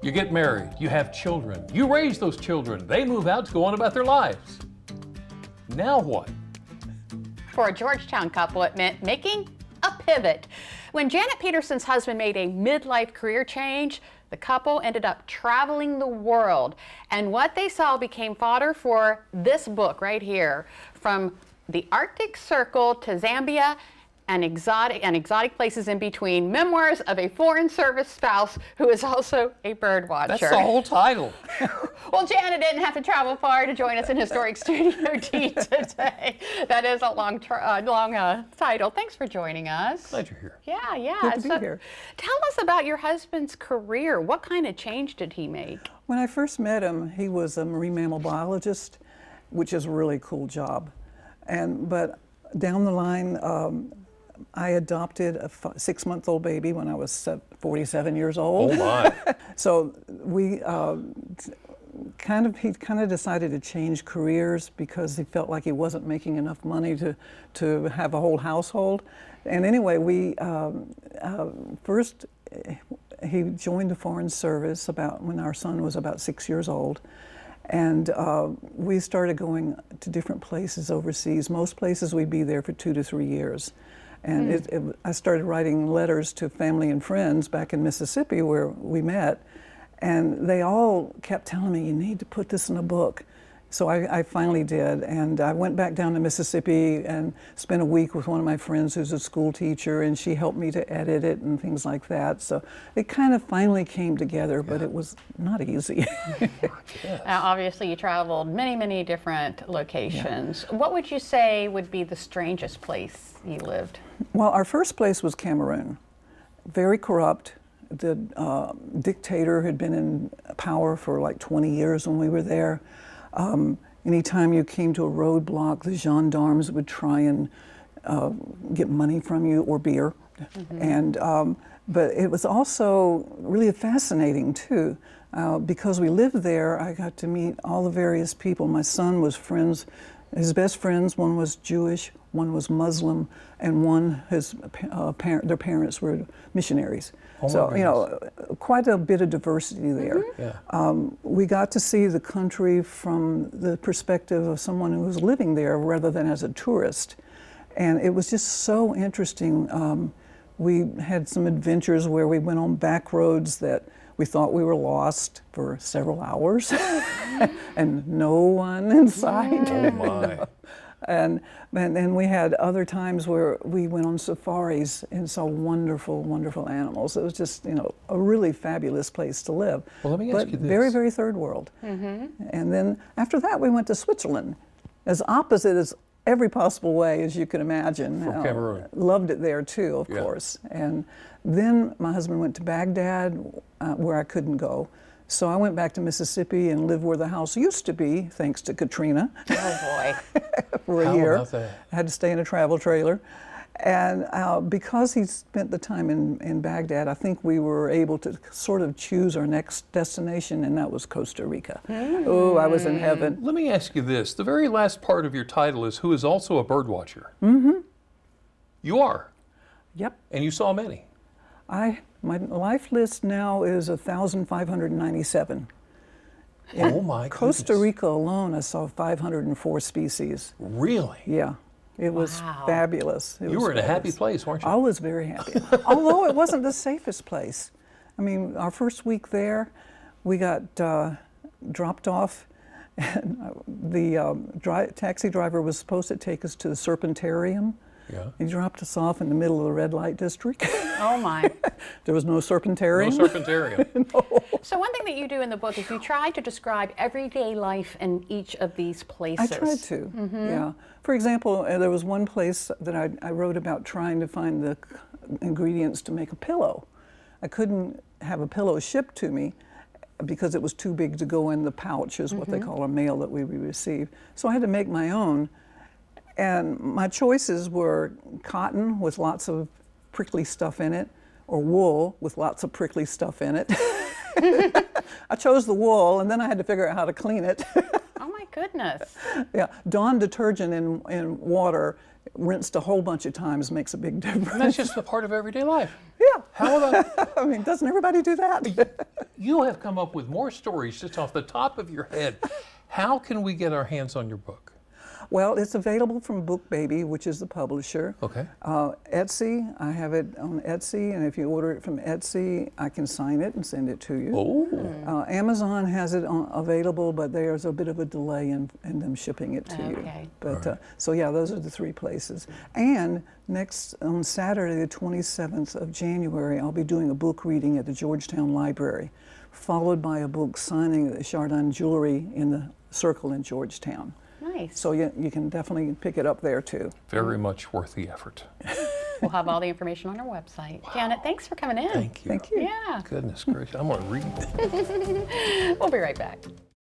You get married, you have children, you raise those children, they move out to go on about their lives. Now what? For a Georgetown couple, it meant making a pivot. When Janet Peterson's husband made a midlife career change, the couple ended up traveling the world. And what they saw became fodder for this book right here. From the Arctic Circle to Zambia and exotic places in between, memoirs of a foreign service spouse who is also a bird watcher. That's the whole title. Well, Janet didn't have to travel far to join us in Historic Studio D today. That is a long title. Thanks for joining us. Glad you're here. Yeah. Good to be here. Tell us about your husband's career. What kind of change did he make? When I first met him, he was a marine mammal biologist, which is a really cool job. But down the line, I adopted a 6-month-old baby when I was 47 years old. Oh my. So we he kind of decided to change careers because he felt like he wasn't making enough money to have a whole household. And anyway, first he joined the Foreign Service when our son was about 6 years old. And we started going to different places overseas. Most places we'd be there for 2 to 3 years. And I started writing letters to family and friends back in Mississippi where we met, and they all kept telling me, you need to put this in a book. So I finally did, and I went back down to Mississippi and spent a week with one of my friends who's a school teacher, and she helped me to edit it and things like that. So it kind of finally came together, but it was not easy. Now, obviously, you traveled many different locations. Yeah. What would you say would be the strangest place you lived? Well, our first place was Cameroon. Very corrupt. The dictator had been in power for like 20 years when we were there. Anytime you came to a roadblock, the gendarmes would try and get money from you or beer. Mm-hmm. But it was also really fascinating too. Because we lived there, I got to meet all the various people. My son was friends, his best friends, one was Jewish, one was Muslim, and their parents were missionaries. Oh, so, quite a bit of diversity there. Mm-hmm. Yeah. We got to see the country from the perspective of someone who was living there rather than as a tourist. And it was just so interesting. We had some adventures where we went on back roads that we thought we were lost for several hours and no one in sight. Oh my. And then we had other times where we went on safaris and saw wonderful animals. It was just, a really fabulous place to live. Well, let me ask you this. Very third world. Mm-hmm. And then after that, we went to Switzerland, as opposite as every possible way as you could imagine. From Cameroon. Loved it there too, of course. And then my husband went to Baghdad, where I couldn't go. So I went back to Mississippi and lived where the house used to be, thanks to Katrina. Oh boy. For a year. How about that? I had to stay in a travel trailer. And because he spent the time in Baghdad, I think we were able to sort of choose our next destination, and that was Costa Rica. Oh, I was in heaven. Let me ask you this. The very last part of your title is who is also a bird watcher. Mm-hmm. You are. Yep. And you saw many. My life list now is 1,597. Oh my Costa goodness. Rica alone, I saw 504 species. Really? Yeah. It was fabulous. You were in a happy place, weren't you? I was very happy. Although it wasn't the safest place. I mean, our first week there, we got dropped off. And the taxi driver was supposed to take us to the Serpentarium. Yeah. He dropped us off in the middle of the red light district. Oh my. There was no Serpentarium. No Serpentarium. No. So one thing that you do in the book is you try to describe everyday life in each of these places. I tried to, yeah. For example, there was one place that I wrote about trying to find the ingredients to make a pillow. I couldn't have a pillow shipped to me because it was too big to go in the pouch, is what they call a mail that we receive. So I had to make my own. And my choices were cotton with lots of prickly stuff in it, or wool with lots of prickly stuff in it. I chose the wool, and then I had to figure out how to clean it. Oh my goodness. Yeah, Dawn detergent in water rinsed a whole bunch of times makes a big difference. And that's just a part of everyday life. Yeah. How about I mean, doesn't everybody do that? you have come up with more stories just off the top of your head. How can we get our hands on your book? Well, it's available from Book Baby, which is the publisher. Okay. Etsy, I have it on Etsy, and if you order it from Etsy, I can sign it and send it to you. Oh. Amazon has it available, but there's a bit of a delay in them shipping it to you. But so yeah, those are the three places. And next on Saturday, the 27th of January, I'll be doing a book reading at the Georgetown Library, followed by a book signing at the Chardin Jewelry in the Circle in Georgetown. Nice. So you can definitely pick it up there too. Very much worth the effort. We'll have all the information on our website. Wow. Janet, thanks for coming in. Thank you. Thank you. Yeah. Goodness gracious, I'm going to read. We'll be right back.